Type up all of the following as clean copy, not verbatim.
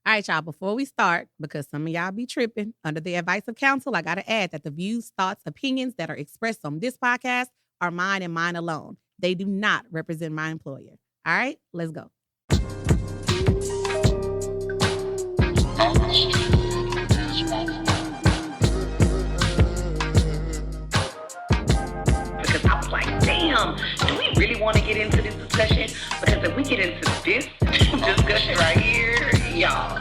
All right, y'all, before we start, because some of y'all be tripping, under the advice of counsel, I got to add that the views, thoughts, opinions that are expressed on this podcast are mine and mine alone. They do not represent my employer. All right, let's go. Because I was like, damn, do we really want to get into this discussion? Because if we get into this discussion right here, y'all.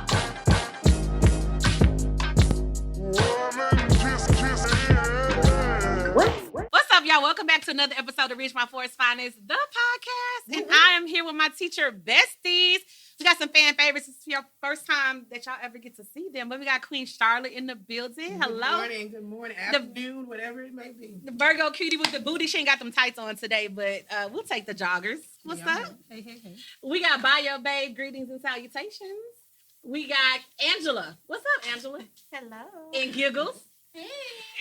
What's up, y'all? Welcome back to another episode of Ridgemont4'sFinest-The Podcast. And I am here with my teacher, besties. We got some fan favorites. This is your first time that y'all ever get to see them. But we got Queen Charlotte in the building. Hello. Good morning, afternoon, whatever it may be. The Virgo cutie with the booty. She ain't got them tights on today, but we'll take the joggers. What's up? Hey. We got Bio Babe, greetings and salutations. We got Angela. What's up, Angela? Hello. And Giggles. Hey.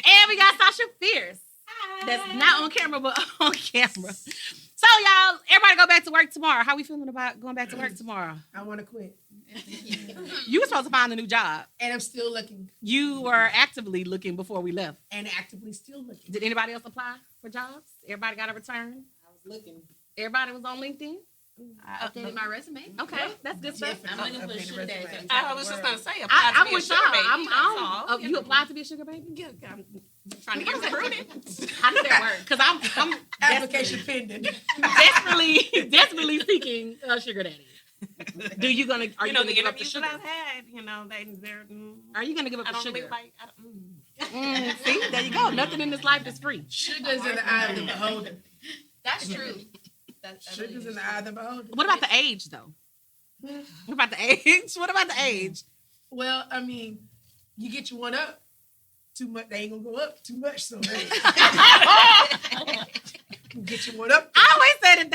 And we got Sasha Fierce. Hi. That's not on camera, but on camera. So, y'all, everybody go back to work tomorrow. How we feeling about going back to work tomorrow? I want to quit. You were supposed to find a new job. And I'm still looking. You were actively looking before we left. And actively still looking. Did anybody else apply for jobs? Everybody got a return? I was looking. Everybody was on LinkedIn? I updated my resume. Okay, that's good stuff. I'm looking for a sugar daddy. I was just gonna say, I'm with y'all. You applied to be a sugar baby? I'm trying to get recruited. How does that work? Because I'm Application pending. desperately seeking a sugar daddy. Are you The gonna give up the interviews sugar? that I've had, they're. Are you gonna give up I the don't sugar? really like. See, there you go. Nothing in this life is free. Sugar's in the eye of the beholder. That's true. Sugar's in the eye of the beholder. What about the age, though? What about the age? Well, I mean, you get you one up too much, they ain't gonna go up too much. So hey. Get you one up. I always said if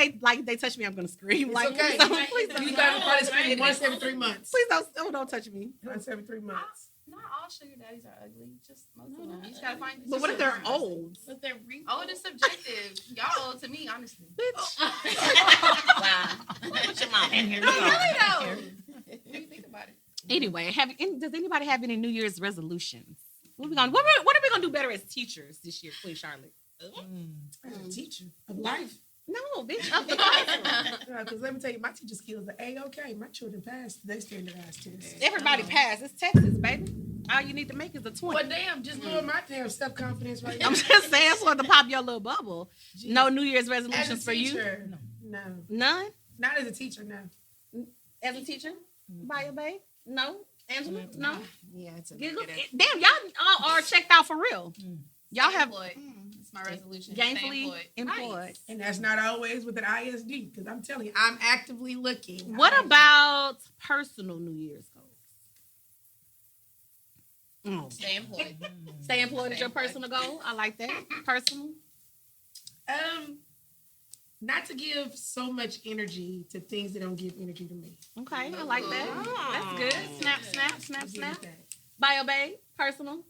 they touch me, I'm gonna scream. It's Like, okay. please don't, You gotta probably screen once every 3 months. please don't touch me. Once every 3 months. Not all sugar daddies are ugly. Just most of them. You just gotta find. But what if they're old? But they're old is subjective. Y'all old to me, honestly. Wow. Put your mom in here. No, really though. What do you think about it? Anyway, does anybody have any New Year's resolutions? What are we gonna do better as teachers this year, Queen Charlotte? As a teacher of life. No, bitch, up the classroom. Because let me tell you, my teacher skills are A-okay. My children passed their standardized tests. Everybody passed. It's Texas, baby. All you need to make is a 20. Well, damn, just lower my damn self-confidence right now. I'm just saying for to pop your little bubble. Jeez. No New Year's As resolutions a for you? teacher, no. None? Not as a teacher, no. As a teacher? By your babe? No? Angela? No? Yeah, it's a Giggles? Damn, y'all all are checked out for real. Y'all have employed. It's my resolution. gainfully Stay employed. Nice. And that's not always with an ISD, because I'm telling you, I'm actively looking. What about personal New Year's goals? Stay employed. Stay employed is your personal goal. I like that. Personal. Not to give so much energy to things that don't give energy to me. Okay, I like that. That's good. Snap. I'll give it that. Bio babe, personal.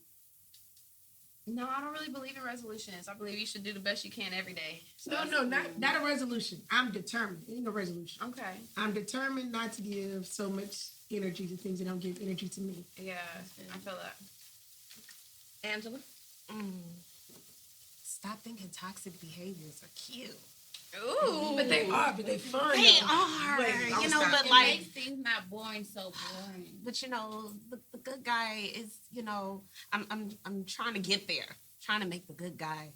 No, I don't really believe in resolutions. I believe you should do the best you can every day. So No, not a resolution. I'm determined. It ain't no resolution. Okay. I'm determined not to give so much energy to things that don't give energy to me. Yeah, I feel that. Angela. Stop thinking toxic behaviors are cute. Ooh. But they are, but they fun. They though. are. Wait, You I'm know, sorry. but It like, makes things not boring so boring. But the good guy is, I'm trying to get there. Trying to make the good guy.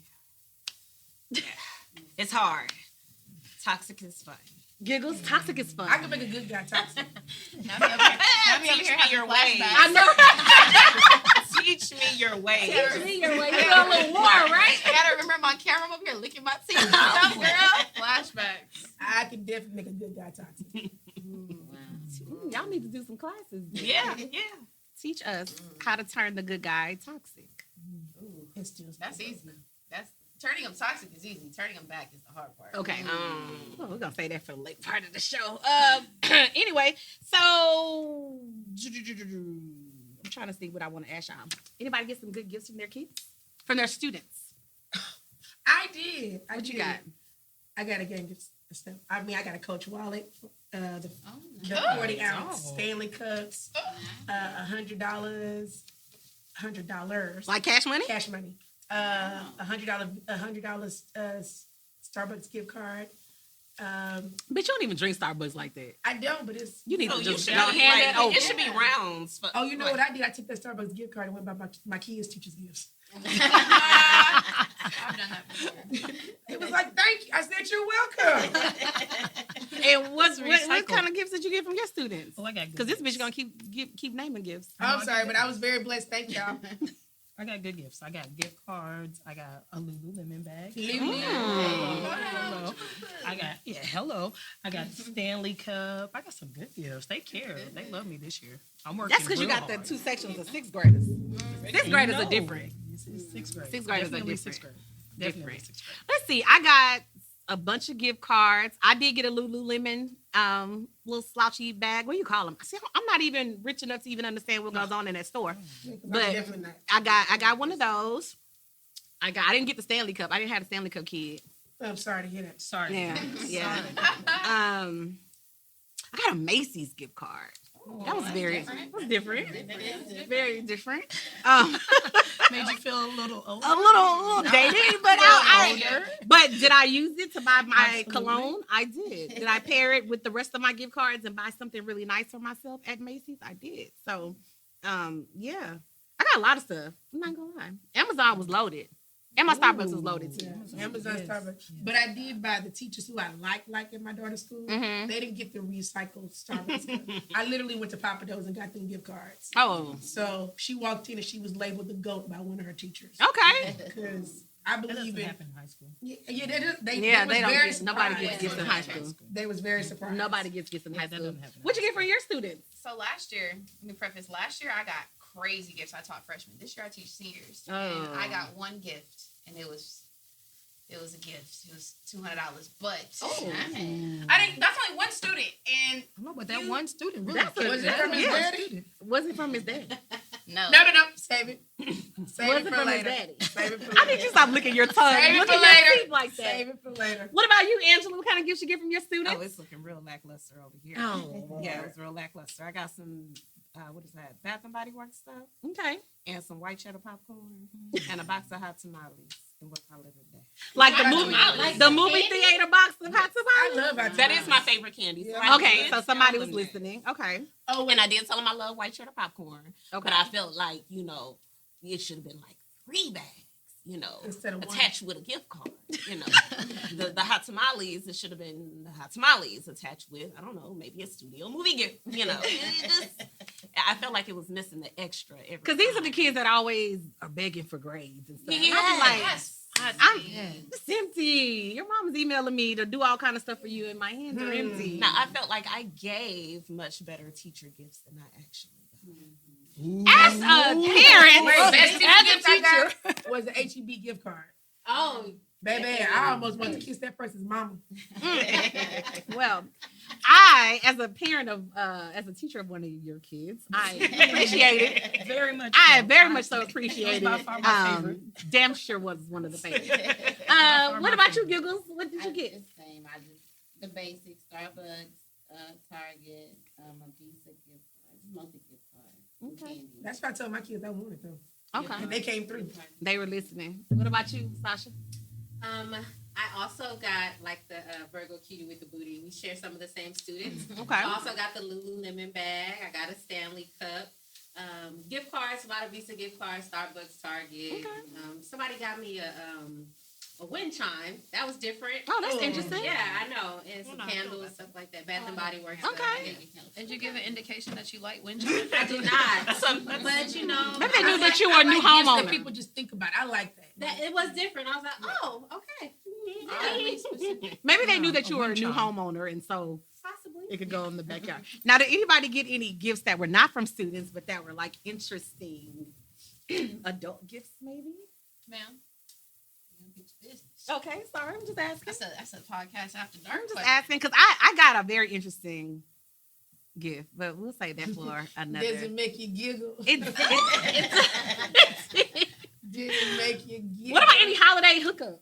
Yeah. It's hard. Toxic is fun. Giggles, toxic is fun. I can make a good guy toxic. Now me over Teach here me having your ways. flashbacks. I know. Teach me your ways. Teach me your way. You got a little war, right? I gotta remember my camera over here licking my teeth. What's up, girl? Flashbacks. I can definitely make a good guy toxic. Y'all need to do some classes. Yeah. Teach us how to turn the good guy toxic. Ooh, It's still that's easy. That's turning them toxic is easy. Turning them back is the hard part. Okay. Well, we're gonna say that for the late part of the show. Anyway, so I'm trying to see what I want to ask y'all. Anybody get some good gifts from their kids? From their students? I did. What you got? I got a game. I mean, I got a Coach wallet, the nice. 40-ounce Stanley cups, $100, Like cash money? cash money, $100 Starbucks gift card. But you don't even drink Starbucks like that. I don't, but it's. You need So to you just should go be hand like, it over. it should be rounds. For, Oh, you know what I did? I took that Starbucks gift card and went by my kids' teachers' gifts. I've done that before. It was like, thank you. I said, you're welcome. And what recycle. kind of gifts did you get from your students? Oh, I got good Because this bitch gifts. gonna keep naming gifts. I'm sorry, but I was very blessed. Thank y'all. I got good gifts. I got gift cards. I got a Lululemon bag. Hello. I got hello. I got Stanley Cup. I got some good gifts. They care. They love me this year. I'm working. That's because you real got the hard. 2 sections of 6th graders. 6th graders are No. different. It's 6th grade. 6th graders are Definitely different. 6th grade. Definitely Different. 6th grade. Let's see. I got a bunch of gift cards. I did get a Lululemon little slouchy bag. What do you call them? See, I'm not even rich enough to even understand what goes on in that store. But Definitely not. I got one of those. I didn't get the Stanley Cup. I didn't have the Stanley Cup kid. I'm sorry to hear that. Sorry. Yeah. I got a Macy's gift card. That was very different. Very different. Made you feel a little old. A little dated, but but did I use it to buy my cologne? I did. Did I pair it with the rest of my gift cards and buy something really nice for myself at Macy's? I did. So, yeah, I got a lot of stuff. I'm not gonna lie. Amazon was loaded, and my Starbucks was loaded too. Amazon Starbucks. But I did buy the teachers who I like in my daughter's school. Mhm. They didn't get the recycled Starbucks cup. I literally went to Papa Do's and got them gift cards. Oh, So she walked in and she was labeled the GOAT by one of her teachers. okay. Because I That doesn't believe in. happen in high school. They Yeah, was they don't. very Get, nobody surprised. gets gifts in high school. They was very surprised. Nobody gets gifts in high That school. doesn't happen. What you get for your students? So last year, let me preface, last year I got crazy gifts. I taught freshmen. This year I teach seniors. And Oh. I got one gift, and it was a gift. It was $200, but Oh. I didn't. That's only one student, and No, but that one student really. That's a- Was it from his Yeah. daddy? Was it from his dad? no. No. Save it. Save Was it it for from his later. daddy? Save it for I need later. you to stop licking your tongue. Save it Look for at your later. teeth like that. Save it for later. What about you, Angela? What kind of gifts you get from your students? Oh, it's looking real lackluster over here. Oh. Yeah, it's real lackluster. I got some, what is that, Bath and Body Works stuff, Okay. and some white cheddar popcorn, and a box of hot tamales. And what call it a day? Like the Hot movie, tamales. the movie theater box of hot I tamales. love hot That tamales. is my favorite candy. Yeah. I Okay, did so somebody tell was them that. listening. Okay. Oh, And I did tell them I love white cheddar popcorn. Okay. But I felt like, it should have been like 3 bags, Instead of one. attached with a gift card. The hot tamales, it should have been the hot tamales attached with, I don't know, maybe a studio movie gift. I felt like it was missing the extra. Because these are the kids that always are begging for grades and stuff. Yes. I'm like, I'm Yes. it's empty. Your mom's emailing me to do all kind of stuff for you, and my hands are empty. Now, I felt like I gave much better teacher gifts than I actually got. As a parent, Wait, best as gift I got was the HEB gift card. Oh, Baby, I almost want to kiss that person's mama. well, I, as a parent of, as a teacher of one of your kids, I appreciate it. Very much. I so. very much so It appreciate was by it. far my favorite. Damn sure was one of the favorites. far What my about you, favorite. Giggles? What did you get? The same. I just the basics: Starbucks, Target, a Visa gift card, just mostly gift cards. Okay. Candy. That's why I told my kids I wanted them. Okay. And they came through. They were listening. What about you, Sasha? I also got like the Virgo cutie with the booty. We share some of the same students. Okay. I also got the Lululemon bag. I got a Stanley cup. Gift cards, a lot of Visa gift cards, Starbucks, Target. Okay. Somebody got me a wind chime. That was different. Oh, that's interesting. Yeah, I know. And some candles, stuff like that. Bath and Body Works. Okay. Did you give an indication that you like wind chimes? I did not. But Maybe they knew that you were a new Gifts that homeowner. people just think about. I like that. that it was different. I was like, oh, okay. Maybe they knew that A you were a wind new chime. homeowner, and so Possibly. it could go in the backyard. Now, did anybody get any gifts that were not from students, but that were like interesting adult gifts, maybe? Ma'am. Okay, sorry, I'm just asking. That's a podcast after dark. I'm just question. asking because I got a very interesting gift, but we'll save that for another. Does it make you giggle? It's Did it make you giggle? what about any holiday hookups?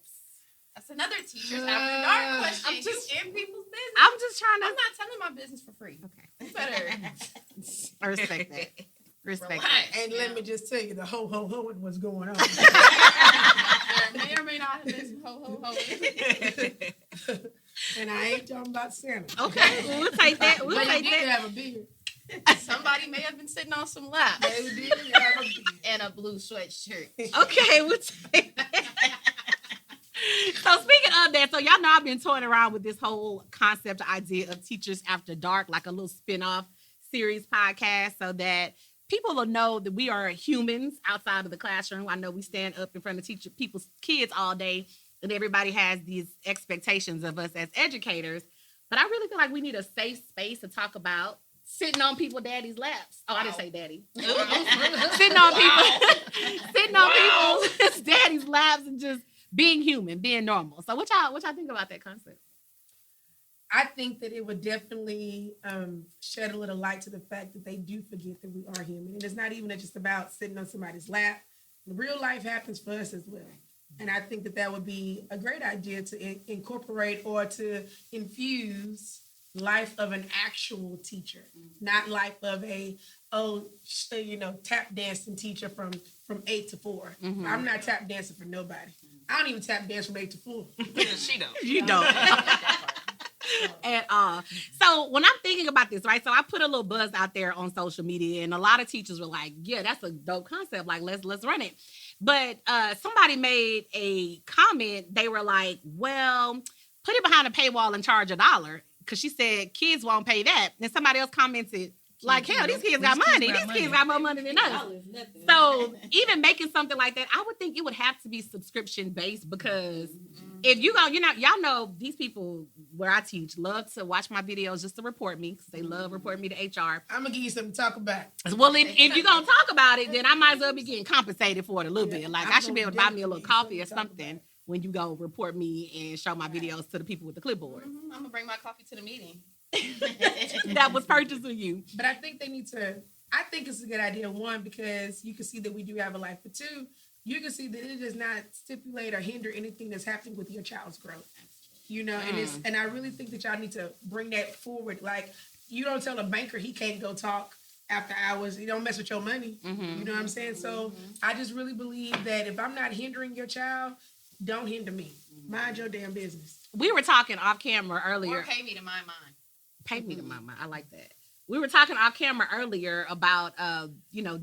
That's another teacher's after dark question. I'm just- you in people's business. I'm just trying I'm to. not telling my business for free. Okay. You better I respect that. Respect relax. that. And let me just tell you, the ho was going on. There may or may not have been some ho. And I ain't talking about Santa. Okay, well, we'll take that. We'll But he take did that. have a beard. Somebody may have been sitting on some laps They did have a beard. and a blue sweatshirt. Okay, we'll take that. So speaking of that, so y'all know I've been toying around with this whole concept idea of Teachers After Dark, like a little spin-off series podcast, so that people will know that we are humans outside of the classroom. I know we stand up in front of people's kids all day, and everybody has these expectations of us as educators. But I really feel like we need a safe space to talk about sitting on people's daddy's laps. Oh, I didn't say daddy. Sitting on people's daddy's laps and just being human, being normal. So what y'all think about that concept? I think that it would definitely shed a little light to the fact that they do forget that we are human. And it's not even just about sitting on somebody's lap. Real life happens for us as well. And I think that that would be a great idea to incorporate or to infuse life of an actual teacher, not life of a tap dancing teacher from 8 to 4. Mhm. I'm not tap dancing for nobody. I don't even tap dance from 8 to 4. She don't. You don't. At all. So when I'm thinking about this, right? So I put a little buzz out there on social media, and a lot of teachers were like, "Yeah, that's a dope concept. Like, let's run it." But somebody made a comment. They were like, "Well, put it behind a paywall and charge $1," because she said kids won't pay that. And somebody else commented, like, "Hell, these kids got money. These kids got more money than us." So even making something like that, I would think it would have to be subscription based, because if you go, y'all know these people where I teach love to watch my videos just to report me, because they love reporting me to HR. I'm going to give you something to talk about. Well, if you're going to talk about it, then I might as well be getting compensated for it a little bit. Like, I should be able to buy me a little coffee or something when you go report me and show my videos to the people with the clipboard. I'm gonna bring my coffee to the meeting. That was purchased of you. But I think I think it's a good idea, one, because you can see that we do have a life, but two, you can see that it does not stipulate or hinder anything that's happening with your child's growth. And I really think that y'all need to bring that forward. Like, you don't tell a banker he can't go talk after hours. You don't mess with your money. Mm-hmm. You know what I'm saying? So I just really believe that if I'm not hindering your child, don't hinder me. Mind your damn business. We were talking off camera earlier. Or pay me to mind mine. Pay me to mama. I like that. We were talking off camera earlier about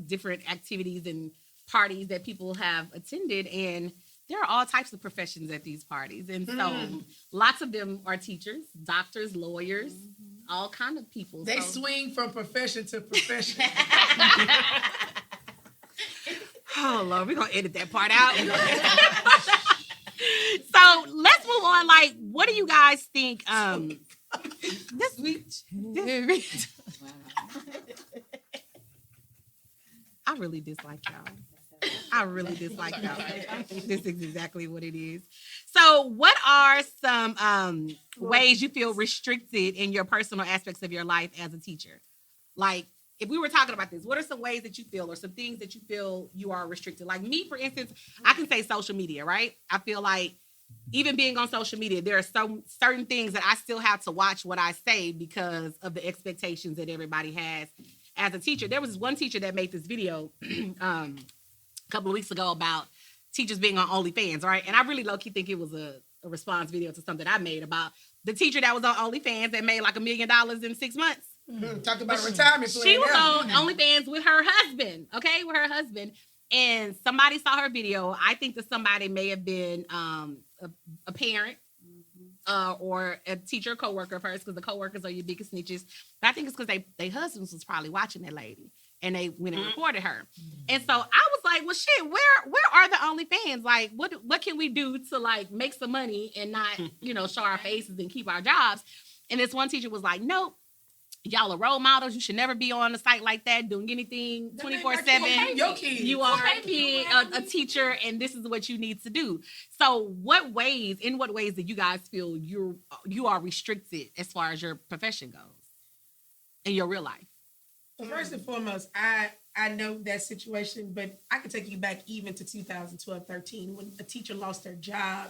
different activities and parties that people have attended, and there are all types of professions at these parties, and so lots of them are teachers, doctors, lawyers, all kind of people. They So- swing from profession to profession. Oh Lord, we're gonna edit that part out. So let's move on. Like, what do you guys think? This week, I really dislike y'all. I really dislike y'all. This is exactly what it is. So, what are some ways you feel restricted in your personal aspects of your life as a teacher? Like, if we were talking about this, what are some ways that you feel, or some things that you feel you are restricted? Like me, for instance, I can say social media, right? I feel like even being on social media, there are certain things that I still have to watch what I say because of the expectations that everybody has as a teacher. There was this one teacher that made this video a couple of weeks ago about teachers being on OnlyFans, right? And I really low-key think it was a response video to something I made about the teacher that was on OnlyFans that made like $1 million in 6 months. Talk about a retirement plan. She was on OnlyFans with her husband, okay? With her husband. And somebody saw her video. I think that somebody may have been a parent or a teacher, coworker of hers, because the coworkers are your biggest snitches. But I think it's because they husbands was probably watching that lady, and they went and reported her. And so I was like, well, shit, where are the OnlyFans? Like, what can we do to like make some money and not, show our faces and keep our jobs? And this one teacher was like, nope. Y'all are role models. You should never be on a site like that doing anything 24/7. Your kids. You are a teacher, and this is what you need to do. So, in what ways do you guys feel you are restricted as far as your profession goes in your real life? Well, first and foremost, I know that situation, but I can take you back even to 2012-13 when a teacher lost their job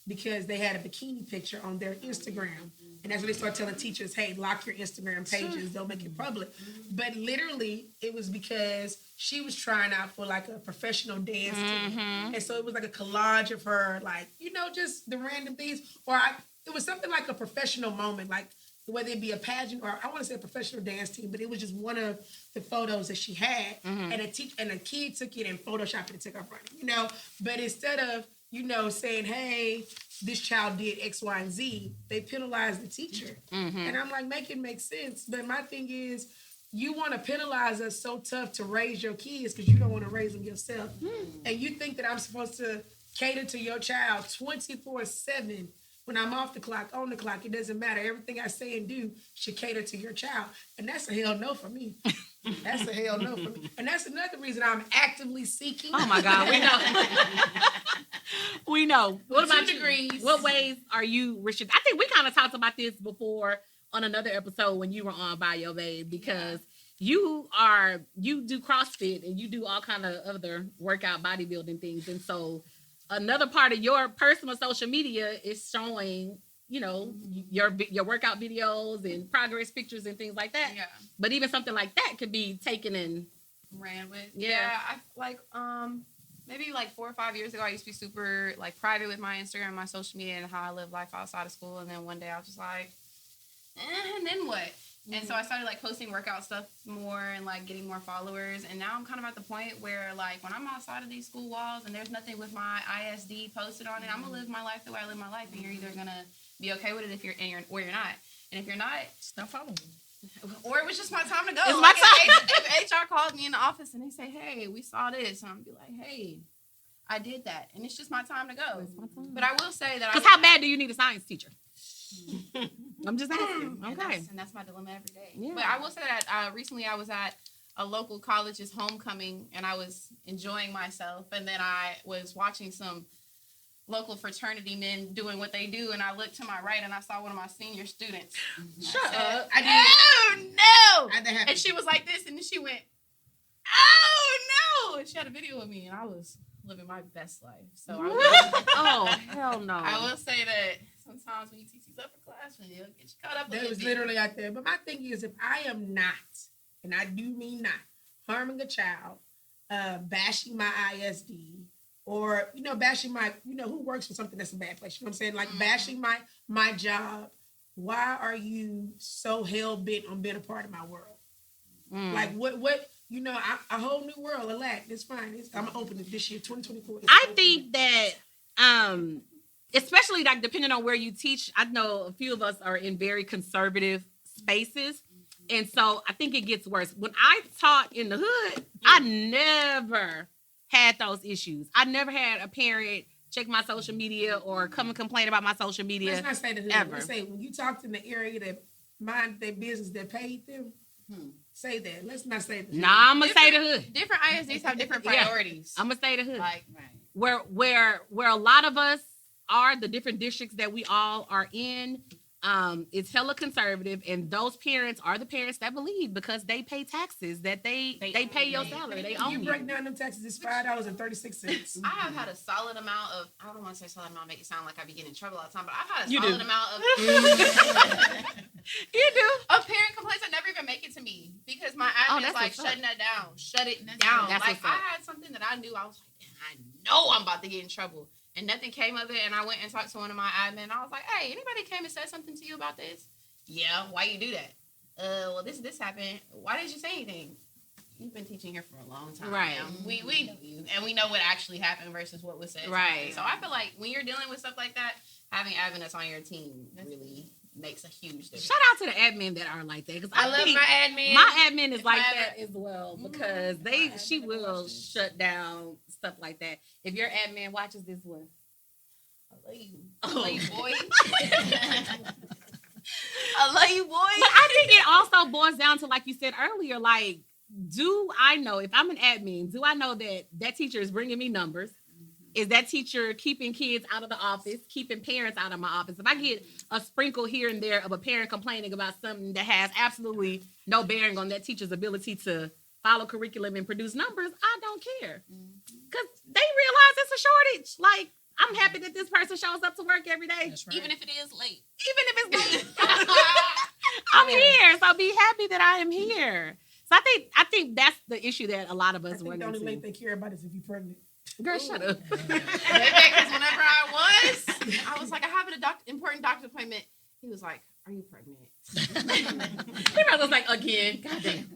because they had a bikini picture on their Instagram. And that's when they start telling teachers, hey, lock your Instagram pages, don't make it public. But literally, it was because she was trying out for like a professional dance team. And so it was like a collage of her, like, you know, just the random things. It was something like a professional moment, like whether it be a pageant or I want to say a professional dance team, but it was just one of the photos that she had. And a kid took it and photoshopped it and took off running, you know. But instead of, you know, saying, hey, this child did X, Y, and Z, they penalized the teacher. And I'm like, make it make sense. But my thing is, you want to penalize us so tough to raise your kids because you don't want to raise them yourself. And you think that I'm supposed to cater to your child 24/7 when I'm off the clock, on the clock. It doesn't matter. Everything I say and do should cater to your child. And that's a hell no for me. That's a hell no for me. And that's another reason I'm actively seeking. Oh my God, we know. We know. What about degrees. you? What ways are you restricted? I think we kind of talked about this before on another episode when you were on By Your Babe, because you do CrossFit and you do all kind of other workout bodybuilding things. And so another part of your personal social media is showing, you know, your workout videos and progress pictures and things like that. Yeah. But even something like that could be taken and Ran with. Yeah. I like maybe like 4 or 5 years ago, I used to be super like private with my Instagram, my social media, and how I live life outside of school. And then one day I was just like, and then what? And so I started like posting workout stuff more and like getting more followers. And now I'm kind of at the point where like when I'm outside of these school walls and there's nothing with my ISD posted on it, I'm gonna live my life the way I live my life. And you're either gonna be okay with it if you're or you're not. And if you're not, Stop following me. or it was just my time to go. It's Like, my time. if HR called me in the office and they say, hey, we saw this, and I'm be like, hey, I did that. And it's just my time to go. But I will say that because how bad do you need a science teacher? I'm just asking. And Okay. that's my dilemma every day. Yeah. But I will say that recently I was at a local college's homecoming and I was enjoying myself. And then I was watching some local fraternity men doing what they do. And I looked to my right and I saw one of my senior students. Shut said, up. I did. Oh, How'd that no. happen? And she was like this. And then she went, oh, no. And she had a video of me. And I was living my best life. So I will, Oh, hell no. I will say that sometimes when you teach these upper class, when you get you caught up a That little was bit. literally out there. But my thing is, if I am not, and I do mean not, harming a child, bashing my ISD, or, you know, bashing my, you know, who works for something that's a bad place? You know what I'm saying? Like bashing my job. Why are you so hell-bent on being a part of my world? Like, what, you know, a whole new world, a lack. It's fine. I'm going to open it this year, 2024. I think that, especially like depending on where you teach, I know a few of us are in very conservative spaces. And so I think it gets worse. When I taught in the hood, I never had those issues. I never had a parent check my social media or come and complain about my social media. Let's not say the hood. Ever. Let's say when you talked in the area that mind their business that paid them, say that. Let's not say the hood. Nah, I'm going to say the hood. Different ISDs have different Yeah. priorities. I'm going to say the hood. Like, Where a lot of us are, the different districts that we all are in, it's hella conservative, and those parents are the parents that believe because they pay taxes, that they pay your salary, they own You you. break down them taxes, it's $5.36. I have had a solid amount of, I don't want to say solid amount, make it sound like I be getting in trouble all the time, but I've had a You solid do. amount of You do. of parent complaints that never even make it to me because my admin is that's like what's up. shutting that down, shut it down. That's Like what's up. I had something that I knew, I was like, I know I'm about to get in trouble. And nothing came of it, and I went and talked to one of my admin, and I was like, hey, anybody came and said something to you about this? Yeah, why you do that? Well, this happened. Why didn't you say anything? You've been teaching here for a long time. Right. Now. We know you, and we know what actually happened versus what was said. Right. So I feel like when you're dealing with stuff like that, having admin that's on your team really makes a huge difference. Shout out to the admin that are like that, because I love think my admin. my admin is If like I that ever- as well, because she will shut down stuff like that. If your admin watches this one, I love you. Oh. I love you, boy. I love you, boy. but I think it also boils down to, like you said earlier, like, do I know, if I'm an admin, do I know that that teacher is bringing me numbers? Is that teacher keeping kids out of the office, keeping parents out of my office? If I get a sprinkle here and there of a parent complaining about something that has absolutely no bearing on that teacher's ability to follow curriculum and produce numbers, I don't care. Because they realize it's a shortage. Like, I'm happy that this person shows up to work every day. That's right. Even if it is late. Even if it's late. I'm here. So be happy that I am here. So I think that's the issue that a lot of I us think run the only into. late they care about is if you're pregnant. Girl, shut up. Because whenever I was like, I have an important doctor's appointment. He was like, "Are you pregnant?" He probably was like, again. Goddamn.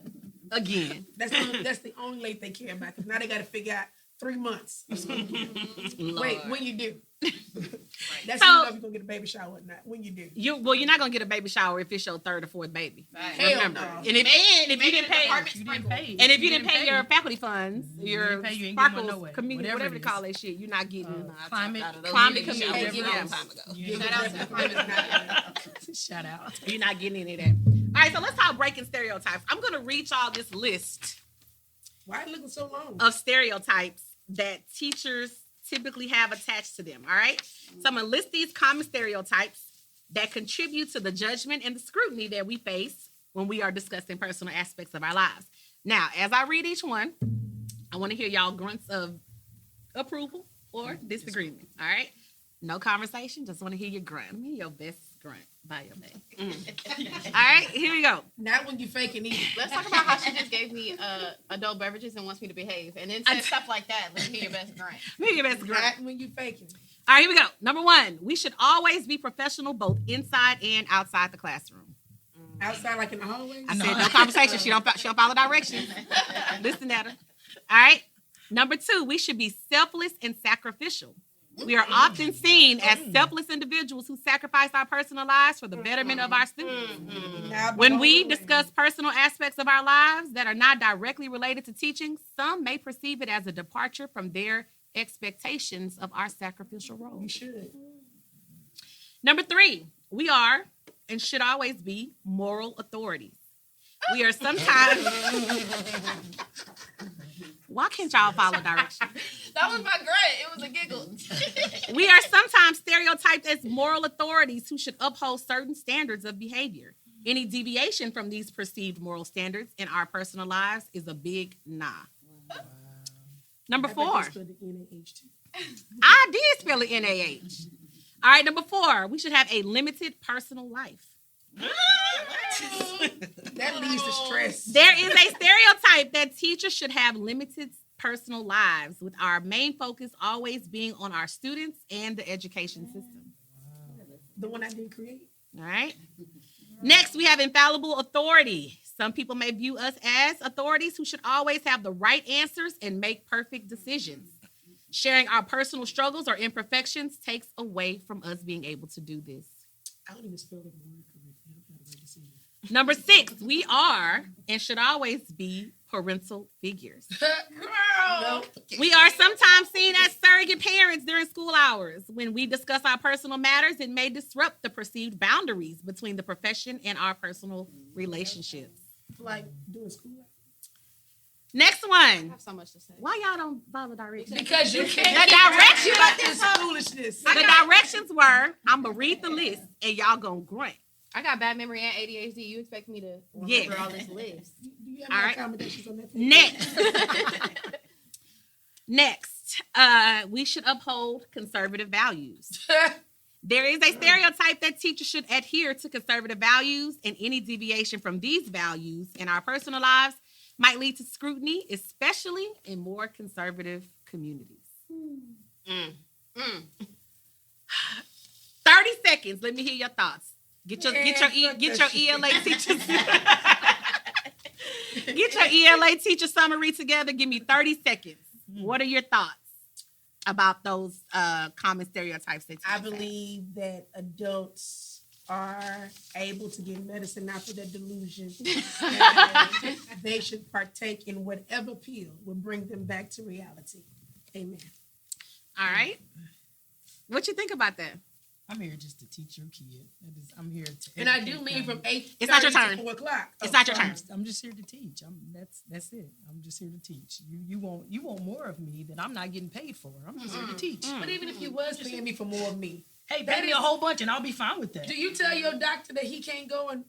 Again. That's the only late they care about. Because now they got to figure out 3 months. Wait, when you do. That's So- when you know if you're going to get a baby shower or not. When you do. You're not gonna get a baby shower if it's your 3rd or 4th baby. Hell Remember. no. And if you didn't pay, You didn't pay. and if you didn't pay your faculty funds, your didn't pay, you ain't getting one sparkles, no way. community, Whatever whatever it they call is. that shit, you're not getting. Climate community. Showers Yeah. a long time ago. You Shout out to the climate. Shout out. You're not getting any of that. All right, so let's talk breaking stereotypes. I'm gonna read y'all this list Why are you looking so long? of stereotypes that teachers typically have attached to them. All right, so I'm gonna list these common stereotypes that contribute to the judgment and the scrutiny that we face when we are discussing personal aspects of our lives. Now, as I read each one, I want to hear y'all grunts of approval or disagreement. All right, no conversation. Just want to hear your grunt. Let me hear your best grunt by your name. All right, here we go. Not when you faking either. Let's talk about how she just gave me adult beverages and wants me to behave, and then said stuff like that. Let me hear your best grunt. Let me hear your best grunt. Not when you faking. All right, here we go. Number 1, we should always be professional both inside and outside the classroom. Outside like in the hallway. I said no conversation. She don't follow directions. Listen at her. All right. Number 2, we should be selfless and sacrificial. We are often seen as selfless individuals who sacrifice our personal lives for the betterment of our students. When we discuss personal aspects of our lives that are not directly related to teaching, some may perceive it as a departure from their expectations of our sacrificial role. You should. Number 3, we are and should always be moral authorities. We are sometimes. Why can't y'all follow directions? That was my grunt. It was a giggle. We are sometimes stereotyped as moral authorities who should uphold certain standards of behavior. Any deviation from these perceived moral standards in our personal lives is a big nah. Number 4, I bet they spelled the NAH too. I did spell it NAH. All right, number 4, we should have a limited personal life. That leads to stress. There is a stereotype that teachers should have limited personal lives, with our main focus always being on our students and the education system. The one I didn't create. All right. Next, we have infallible authority. Some people may view us as authorities who should always have the right answers and make perfect decisions. Sharing our personal struggles or imperfections takes away from us being able to do this. I don't even spell the word correctly. I don't know how to write this in. Number 6, we are and should always be parental figures. No. We are sometimes seen as surrogate parents during school hours. When we discuss our personal matters, it may disrupt the perceived boundaries between the profession and our personal relationships. Like doing school. Next I one. have so much to say. Why y'all don't follow directions? Because you can't The directions, this foolishness. the directions were, I'm going to read the list and y'all going to grunt. I got bad memory and ADHD. You expect me to Yeah. remember all this list? Do you have All any right. accommodations on that? Next, we should uphold conservative values. There is a stereotype that teachers should adhere to conservative values, and any deviation from these values in our personal lives might lead to scrutiny, especially in more conservative communities. 30 seconds. Let me hear your thoughts. Get your ELA teachers. Get your ELA teacher summary together. Give me 30 seconds. What are your thoughts about those common stereotypes that I teachers have? believe that adults are able to get medicine out for their delusion. And they should partake in whatever pill will bring them back to reality. Amen. All right. What you think about that? I'm here just to teach your kid. I'm here to. And I educate do mean them. from 8 It's not your to turn. 4 o'clock. It's not your turn. I'm just here to teach. That's it. I'm just here to teach. You want more of me that I'm not getting paid for. I'm just here to teach. But even if you was paying me for more of me, Hey, That pay me a is- whole bunch and I'll be fine with that. do you tell your doctor that he can't go and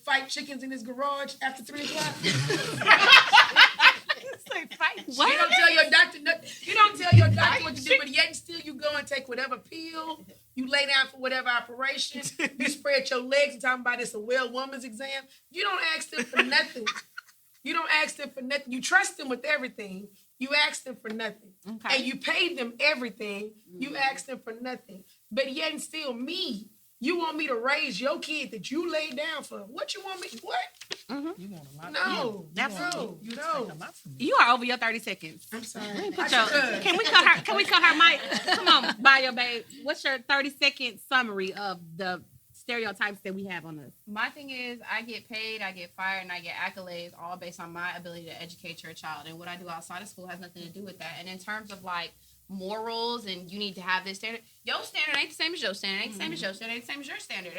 fight chickens in his garage after 3 o'clock? What? You don't tell your doctor nothing. You don't tell your doctor what to do, but yeah, take whatever pill, you lay down for whatever operation, you spread your legs and talking about it's a well woman's exam. You don't ask them for nothing. You don't ask them for nothing. You trust them with everything. You ask them for nothing. Okay. And you pay them everything. You ask them for nothing. But yet and still me, you want me to raise your kid that you laid down for. What you want me, what? You want a lot. No, Absolutely. no. You are over your 30 seconds. I'm sorry. Can we cut her mic? Come on, Bio Babe. What's your 30-second summary of the stereotypes that we have on us? My thing is, I get paid, I get fired, and I get accolades all based on my ability to educate your child. And what I do outside of school has nothing to do with that. And in terms of like morals and you need to have this standard, your standard ain't the same as your standard, ain't the same as your standard, ain't the same as your standard.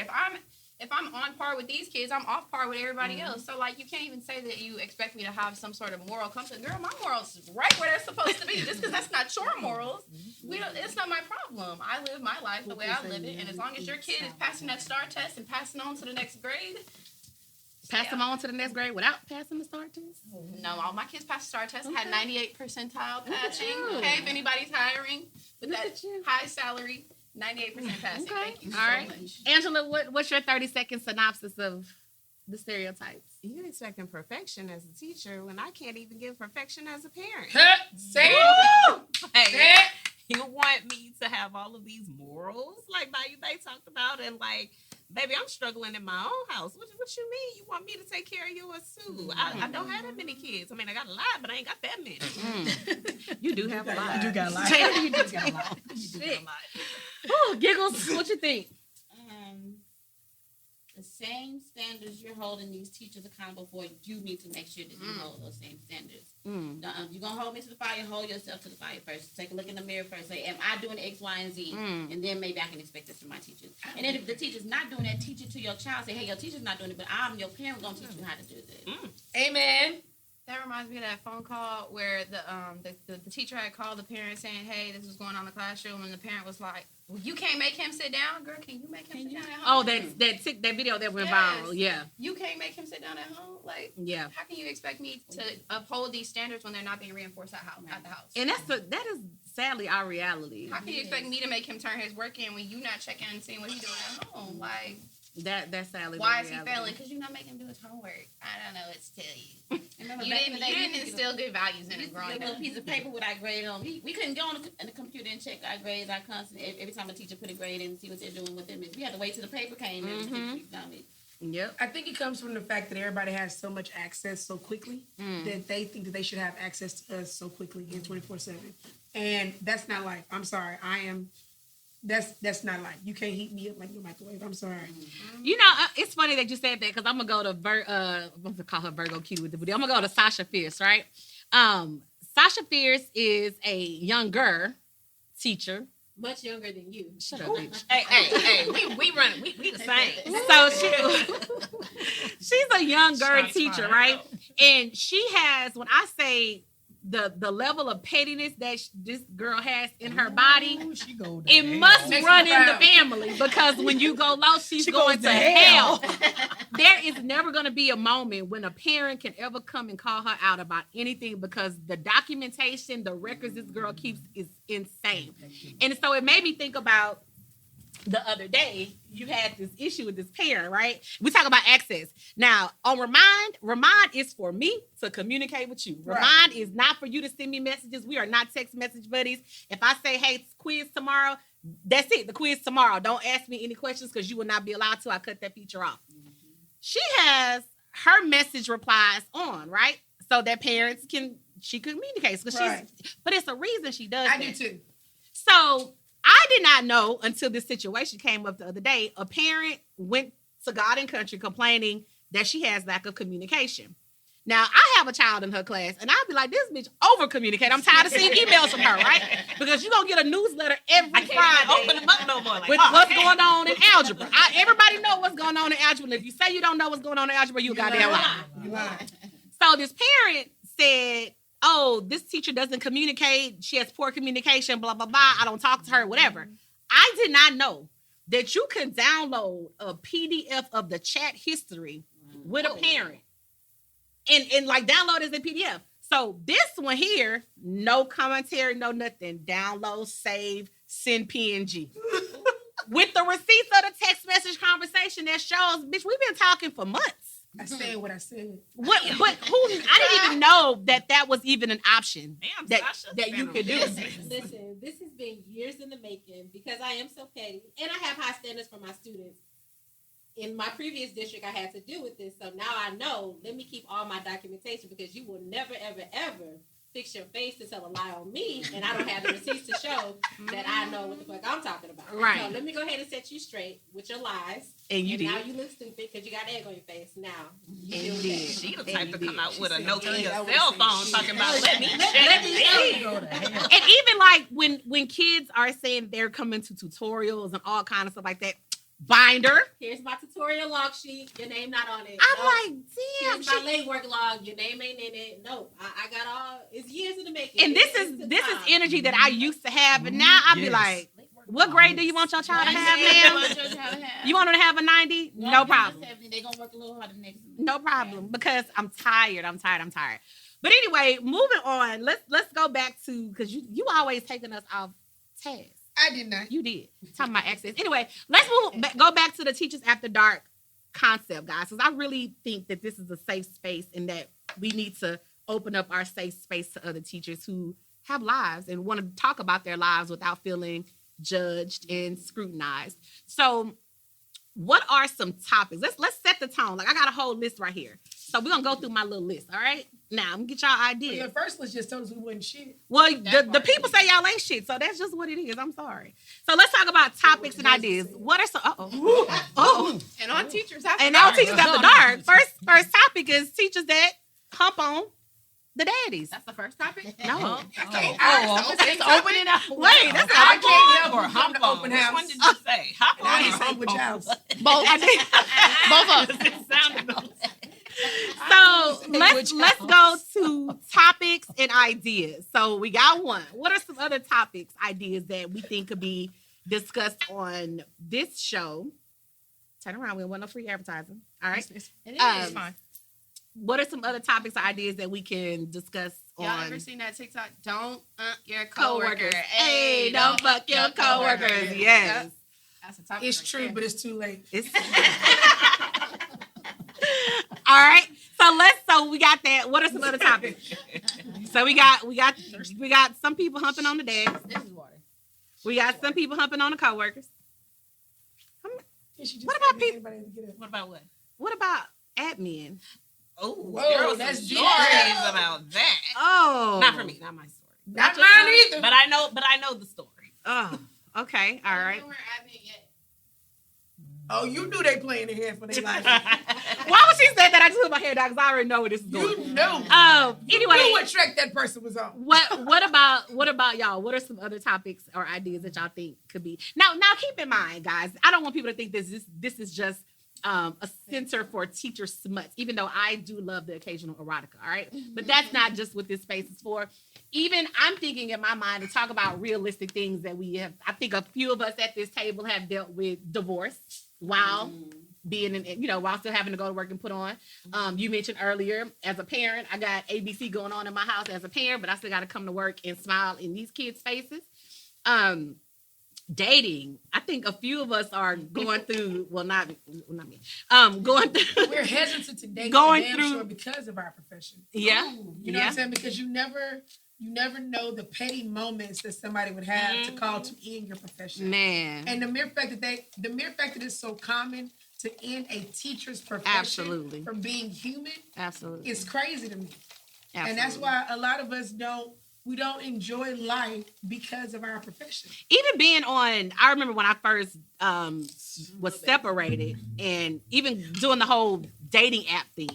If I'm on par with these kids, I'm off par with everybody else. So like you can't even say that you expect me to have some sort of moral compass. Girl, my morals is right where they're supposed to be. Just because that's not your morals, it's not my problem. I live my life the way I live it, and as long as your kid is passing that STAR test and passing on to the next grade, Pass them on to the next grade without passing the STAR test? no, all my kids passed the STAR test. Had 98 percentile passing. Okay, if anybody's hiring with that high salary, 98% passing. Okay. Thank you so All right. much. Angela, what's your 30-second synopsis of the stereotypes? You're expecting perfection as a teacher when I can't even give perfection as a parent. Say it. Like, Say it. you want me to have all of these morals like Bayou Bay talked about, and like, baby, I'm struggling in my own house. What you mean? You want me to take care of yours too? I don't have that many kids. I mean, I got a lot, but I ain't got that many. You do have a lot. You do got a lot. You do got a lot. Ooh, Giggles, what you think? The same standards you're holding these teachers accountable for, you need to make sure that you hold those same standards. You're going to hold me to the fire, hold yourself to the fire first. Take a look in the mirror first. Say, am I doing X, Y, and Z? And then maybe I can expect this from my teachers. And then if the teacher's not doing that, teach it to your child. Say, hey, your teacher's not doing it, but I'm your parent going to teach you how to do this. Amen. That reminds me of that phone call where the teacher had called the parent saying, hey, this is going on in the classroom, and the parent was like, well, you can't make him sit down? Girl, can you make him sit down at home? Oh, that video that went viral. Yeah. You can't make him sit down at home? Like, Yeah. how can you expect me to uphold these standards when they're not being reinforced at the house? And that is sadly our reality. How can you expect me to make him turn his work in when you not checking and seeing what he's doing at home? Like, That's sadly why the is he reality. failing? Because you're not making him do his homework. I don't know what to tell you. Remember You back in the day, didn't instill good values in him growing a little up. piece of paper with our grade on. We couldn't go on the computer and check our grades, our constant. Every time a teacher put a grade in and see what they're doing with them. We had to wait till the paper came in. Yep. I think it comes from the fact that everybody has so much access so quickly that they think that they should have access to us so quickly in 24/7. And that's not life. I'm sorry. That's not life. You can't heat me up like your microwave. I'm sorry. You know, it's funny that you said that because I'm gonna go to I'm gonna call her Virgo Q with the video. I'm gonna go to Sasha Fierce, right? Sasha Fierce is a younger teacher. Much younger than you. Shut up, bitch. Hey, we run, we the same. So she's a younger Shots teacher, fired. right? And she has, when I say the level of pettiness that this girl has in her body, She go it down. must Makes run me in the proud. family because when you go low, she's She going goes to to hell. hell. There is never going to be a moment when a parent can ever come and call her out about anything because the documentation, the records this girl keeps is insane. And so it made me think about the other day, you had this issue with this parent, right? We talk about access. Now, on Remind is for me to communicate with you. Right. Remind is not for you to send me messages. We are not text message buddies. If I say, hey, it's quiz tomorrow, that's it. The quiz tomorrow. Don't ask me any questions because you will not be allowed to. I cut that feature off. She has her message replies on, right? So that parents she communicates. Right. But it's a reason she does I that. do too. So I did not know until this situation came up the other day. A parent went to God and Country complaining that she has lack of communication. Now, I have a child in her class, and I'll be like, this bitch over-communicate. I'm tired of seeing emails from her, right? Because you're going to get a newsletter every Friday Open them up no more. Like, with what's going on in algebra. Everybody know what's going on in algebra. If you say you don't know what's going on in algebra, you a goddamn lie. You lying. So this parent said, oh, this teacher doesn't communicate. She has poor communication, blah, blah, blah. I don't talk to her, whatever. I did not know that you can download a PDF of the chat history with a parent and like download it as a PDF. So this one here, no commentary, no nothing. Download, save, send PNG. With the receipts of the text message conversation that shows, bitch, we've been talking for months. I said what I said. What? But who? I didn't even know that was even an option. Damn, that Sasha's that you been could do. on this. Listen, this has been years in the making because I am so petty and I have high standards for my students. In my previous district, I had to deal with this. So now I know, let me keep all my documentation because you will never, ever, ever fix your face to tell a lie on me and I don't have the receipts to show that I know what the fuck I'm talking about. Right. So let me go ahead and set you straight with your lies. And you did. Now you look stupid because you got egg on your face. Now you And deal you with did. that. She the And type you to did. come out with a said, Nokia "Yeah, I would've cell said phone shit." talking about let me Go to hell. And even like when kids are saying they're coming to tutorials and all kind of stuff like that, binder. Here's my tutorial log sheet. Your name not on it. I'm Nope. like, damn. Here's my legwork log. Your name ain't in it. No, I got all. It's years in the making. And this It's the is time. energy that I used to have, and now I be Yes. like, what grade do you want your child to have, ma'am? You want her to have a 90? No problem. They're gonna work a little harder next week. No problem. Because I'm tired. But anyway, moving on. Let's go back to because you always taking us off task. I did not. You did. Talking about access. Anyway, let's go back to the Teachers After Dark concept, guys, because I really think that this is a safe space and that we need to open up our safe space to other teachers who have lives and want to talk about their lives without feeling judged and scrutinized. So what are some topics? Let's set the tone. Like I got a whole list right here. So we're gonna go through my little list, all right? Now I'm gonna get y'all Well, ideas. your first list just told us we wasn't shit. Well, the people say y'all ain't shit, so that's just what it is. I'm sorry. So let's talk about topics and ideas. What are some? Oh, And on teachers after and now dark. teachers after dark. First topic is teachers that hump on the daddies. That's the first topic. No, It's opening up. wait, that's I not can't help or you hop from the on. open Which house. one did you say? Hop on. And I or didn't say hump which on? house. both. I did. Both of them. It sounded So let's go to topics and ideas. So we got one. What are some other topics, ideas that we think could be discussed on this show? Turn around. We don't want no free advertising. All right. It is. Um, fine. What are some other topics or ideas that we can discuss Y'all on ever seen that TikTok? Don't your coworkers? coworker. Hey, don't fuck your coworkers. Yes. That's a topic. It's right true, there. but it's too late. It's all right. So we got that. What are some other topics? So we got some people humping on the dads. This is water. We got some people humping on the coworkers. And she just What about said people- anybody to get up. What about what? What about admin? Oh, Whoa, there was that's some deep. stories about that. Oh, Not for me, not my story. Not mine either. But I know the story. Oh, okay. All right. We weren't admin yet. Oh, you knew they playing in here for their life. Why would she say that? I just put my hair down because I already know where this is going. You knew. Anyway, You knew what track that person was on. what about y'all? What are some other topics or ideas that y'all think could be now keep in mind, guys, I don't want people to think this is just a center for teacher smuts, even though I do love the occasional erotica, all right? But that's not just what this space is for. Even I'm thinking in my mind to talk about realistic things that we have. I think a few of us at this table have dealt with divorce while being while still having to go to work and put on. You mentioned earlier, as a parent, I got ABC going on in my house as a parent, but I still got to come to work and smile in these kids' faces. Dating, I think a few of us are going through. Well, not me. Going through. We're hesitant to date Going damn through- sure because of our profession. Yeah, You know what I'm saying? Because you never know the petty moments that somebody would have to call to end your profession. man. And the mere fact that it's so common to end a teacher's profession Absolutely. from being human Absolutely. is crazy to me. Absolutely. And that's why a lot of us don't enjoy life because of our profession. Even being on, I remember when I first was separated and even doing the whole dating app thing,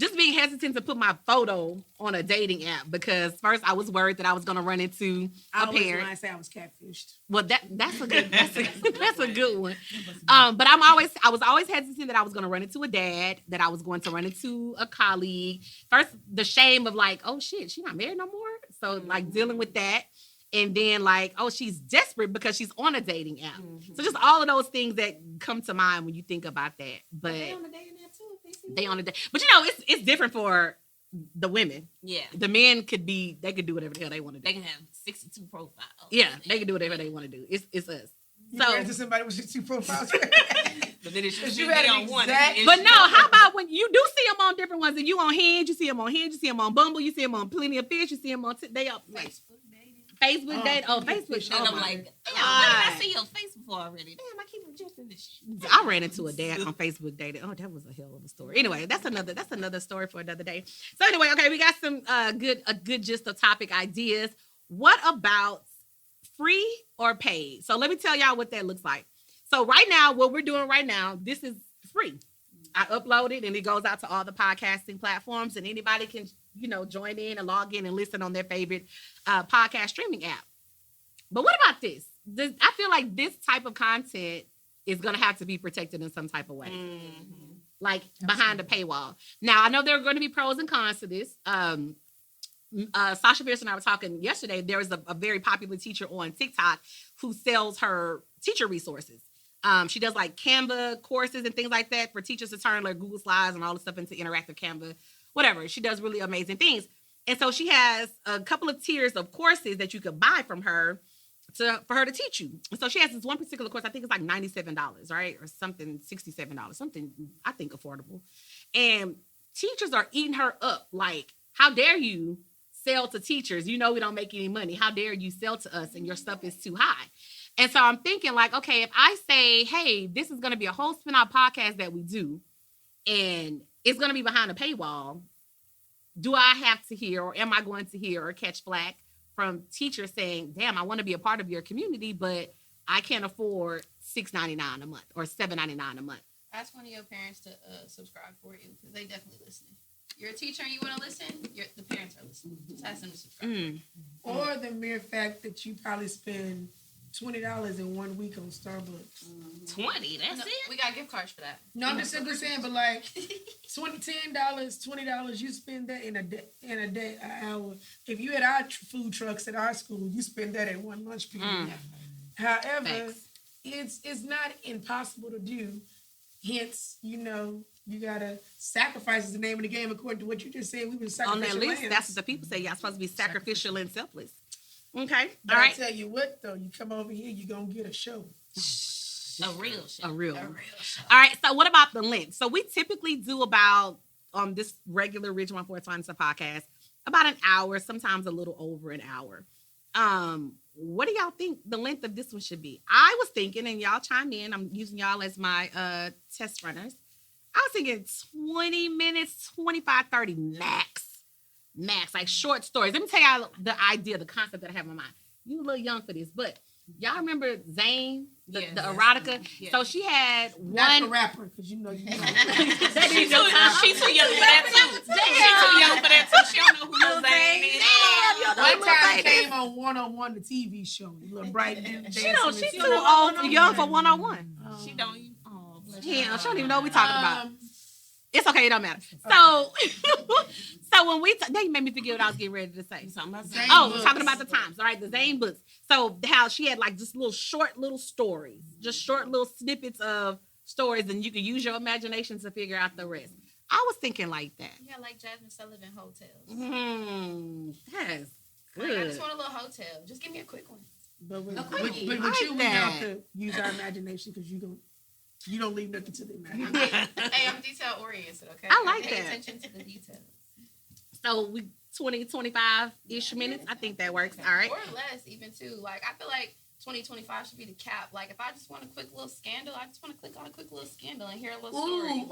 just being hesitant to put my photo on a dating app because first I was worried that I was going to run into I a always parent. lie and say I was catfished. Well, that's a good that's a good one. But I was always hesitant that I was going to run into a dad, that I was going to run into a colleague. First, the shame of like, oh shit, she's not married no more. So like dealing with that, and then like, oh, she's desperate because she's on a dating app. So just all of those things that come to mind when you think about that. But They on the day in that too. If they see they you. on a date. But it's different for the women. Yeah. The men could do whatever the hell they want to do. They can have 62 profiles. Yeah, they can do whatever they want to do. It's us. You So, ran to somebody with 62 profiles. But then it's just You you had on an one. exact- It's but you no, on how one. about when you do see them on different ones and you on Hinge, you see them on Hinge, you see them on Bumble, you see them on Plenty of Fish, you see them on they up like Facebook date. Oh, Facebook. And Oh, I'm my like, damn, God. where did I see your face before already? Damn, I keep rejecting this shit. I ran into a dad on Facebook dating. Oh, that was a hell of a story. Anyway, that's another story for another day. So anyway, okay, we got some good gist of topic ideas. What about free or paid? So let me tell y'all what that looks like. So right now, what we're doing right now, this is free. I upload it and it goes out to all the podcasting platforms, and anybody can, join in and log in and listen on their favorite podcast streaming app. But what about this? I feel like this type of content is going to have to be protected in some type of way, like behind a paywall. Now, I know there are going to be pros and cons to this. Sasha Fierce and I were talking yesterday. There is a very popular teacher on TikTok who sells her teacher resources. She does like Canva courses and things like that for teachers to turn like Google Slides and all this stuff into interactive Canva, whatever. She does really amazing things. And so she has a couple of tiers of courses that you could buy from her for her to teach you. And so she has this one particular course, I think it's like $97, right? Or something, $67, something I think affordable. And teachers are eating her up. Like, how dare you sell to teachers? We don't make any money. How dare you sell to us and your stuff is too high? And so I'm thinking like, okay, if I say, hey, this is going to be a whole spin-off podcast that we do, and it's going to be behind a paywall, do I have to hear, or am I going to hear or catch flack from teachers saying, damn, I want to be a part of your community, but I can't afford $6.99 a month or $7.99 a month? Ask one of your parents to subscribe for you, because they definitely listening. You're a teacher and you want to listen, the parents are listening. Just ask them to subscribe. Or the mere fact that you probably spend $20 in 1 week on Starbucks. 20, that's it? We got gift cards for that. No, I'm just simply saying, but like $20, you spend that in a day, an hour. If you had our food trucks at our school, you spend that in one lunch period. However, Thanks. it's not impossible to do. Hence, you gotta sacrifice is the name of the game according to what you just said. We were On sacrificial that list, lambs. that's what the people say. Y'all supposed to be sacrificial and selfless. Okay. But All I right. tell you what, though, you come over here, you're gonna get a show. A real shit. A real. A real shit. All right. So what about the length? So we typically do about this regular Ridgemont4'sFinest-The Podcast about an hour, sometimes a little over an hour. What do y'all think the length of this one should be? I was thinking, and y'all chime in, I'm using y'all as my test runners. I was thinking 20 minutes, 25, 30 max, like short stories. Let me tell y'all the idea, the concept that I have in my mind. You a little young for this, but y'all remember Zane, the erotica? Yes. So she had Not the one. rapper, because you know. She's too young for that too. She's too young for that too. She don't know who Lil Zane is. One time came on 101, the TV show. The little bright dude. She's too old, young for 101. She don't even. Oh, bless Yeah, she don't even know what we talking about. It's okay, it don't matter. So, when they made me forget what I was getting ready to say. Something about Zane Oh, books. talking about the times, all right, the Zane books. So how she had like just short little stories, just short little snippets of stories, and you can use your imagination to figure out the rest. I was thinking like that. Yeah, like Jasmine Sullivan hotels. That's Like, I good. just want a little hotel. Just give me a quick one. But with, A quickie. with Like you, we that. have to use our imagination because you don't leave nothing to the imagination. Hey, I'm detail oriented, okay? I like Pay that. attention to the details. So we 20, 25-ish minutes. I think that works. All right. Or less, even too. Like, I feel like 2025 should be the cap. Like, if I just want a quick little scandal, I just want to click on a quick little scandal and hear a little story. Ooh,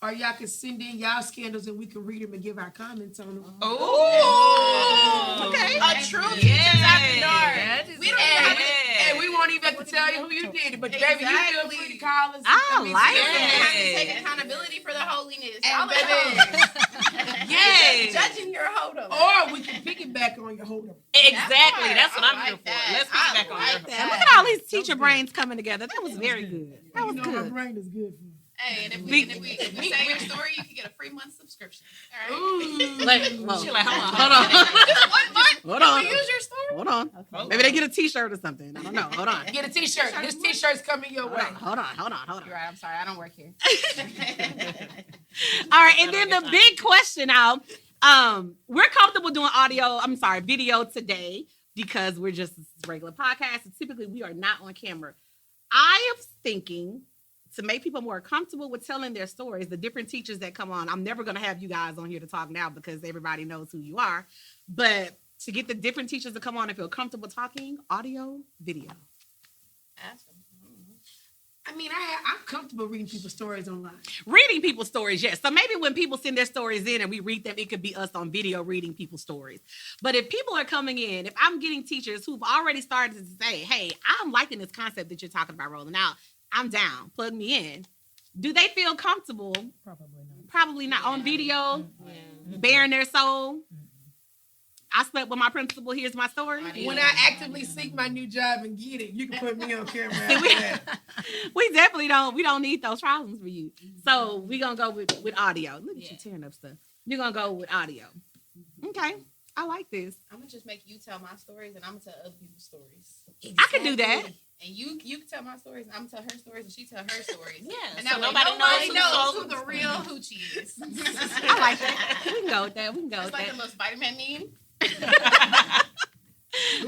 or y'all can send in y'all scandals and we can read them and give our comments on them. Oh, Okay. A true Yes. teacher's after dark. That is We don't have to. yes. And we won't even have to tell you who you did it, but baby, you feel Exactly. free to call us. I like You it. have to take accountability for the holiness. And All of baby- those. Yes. Judging your hold-up. Or we can piggyback on your hold up. Exactly. That's what I I'm like here for. that. Let's I get back on like her. that. Look at all these teacher brains coming together. That was very good. That was You know my good. brain is good for. Hey, and if we say your story, you can get a free month subscription. All right. Ooh. Whoa. She like, hold Hold on. on. Just one month. Hold on. You use your story. Hold on. Maybe they get a T-shirt or something. I don't know. Hold on. Get a t-shirt. This t-shirt's coming your way. Hold on. You're right. I'm sorry. I don't work here. All right, and then the big question now, we're comfortable doing video today because we're just a regular podcast. And typically, we are not on camera. I am thinking to make people more comfortable with telling their stories, the different teachers that come on. I'm never going to have you guys on here to talk now because everybody knows who you are. But to get the different teachers to come on and feel comfortable talking, audio, video. I mean, I'm comfortable reading people's stories online. Reading people's stories, yes. So maybe when people send their stories in and we read them, it could be us on video reading people's stories. But if people are coming in, if I'm getting teachers who've already started to say, hey, I'm liking this concept that you're talking about rolling out, I'm down, plug me in. Do they feel comfortable? Probably not. On video, bearing their soul. I slept with my principal. Here's my story. When I actively seek my new job and get it, you can put me on camera. We definitely don't. We don't need those problems for you. So we're gonna go with audio. Look at you tearing up stuff. You're gonna go with audio. Okay, I like this. I'm gonna just make you tell my stories, and I'm gonna tell other people's stories. I can do that. And you can tell my stories, and I'm gonna tell her stories, and she tell her stories. Yeah, and so that nobody knows who the real hoochie is. I like that. We can go with that. It's like a little Spider-Man meme. All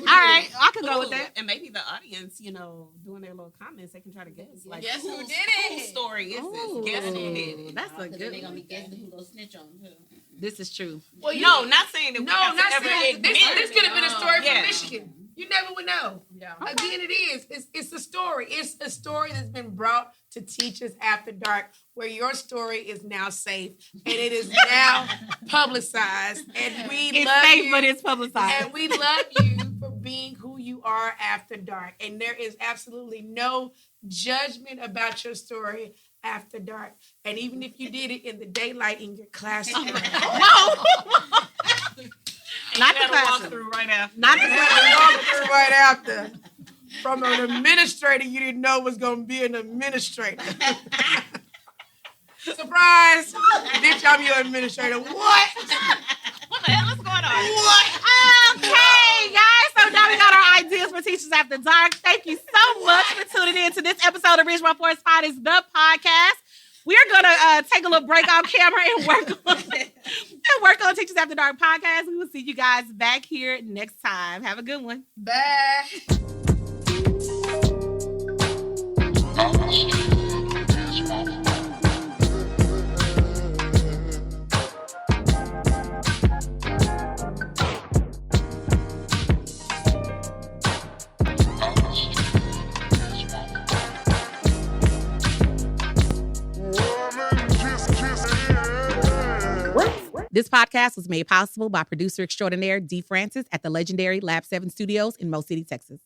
right, I can go with that. And maybe the audience, doing their little comments, they can try to guess. Like, guess who did whose it? story is this? Guess who did it? That's a good They're one. gonna be guessing who gonna snitch on them too. This is true. Well, No, not saying that we have to not ever saying admit this could have been a story Yeah. from Michigan. You never would know. Yeah. Again, it is. It's a story. It's a story that's been brought to Teachers After Dark, where your story is now safe and it is now publicized. And we It's love safe, you. but it's publicized. And we love you for being who you are after dark. And there is absolutely no judgment about your story after dark. And even if you did it in the daylight in your classroom. Not the walk classroom. through right after. Not the classroom. Walk through right after. From an administrator you didn't know was going to be an administrator. Surprise! Bitch, I'm your administrator. What? What the hell is going on? Okay, guys. So now we got our ideas for Teachers After Dark. Thank you so much for tuning in to this episode of Ridgemont4'sFinest-The Podcast. We're gonna take a little break off camera and work on Teachers After Dark podcast. We will see you guys back here next time. Have a good one. Bye. This podcast was made possible by producer extraordinaire D. Francis at the legendary Lab 7 Studios in Mo City, Texas.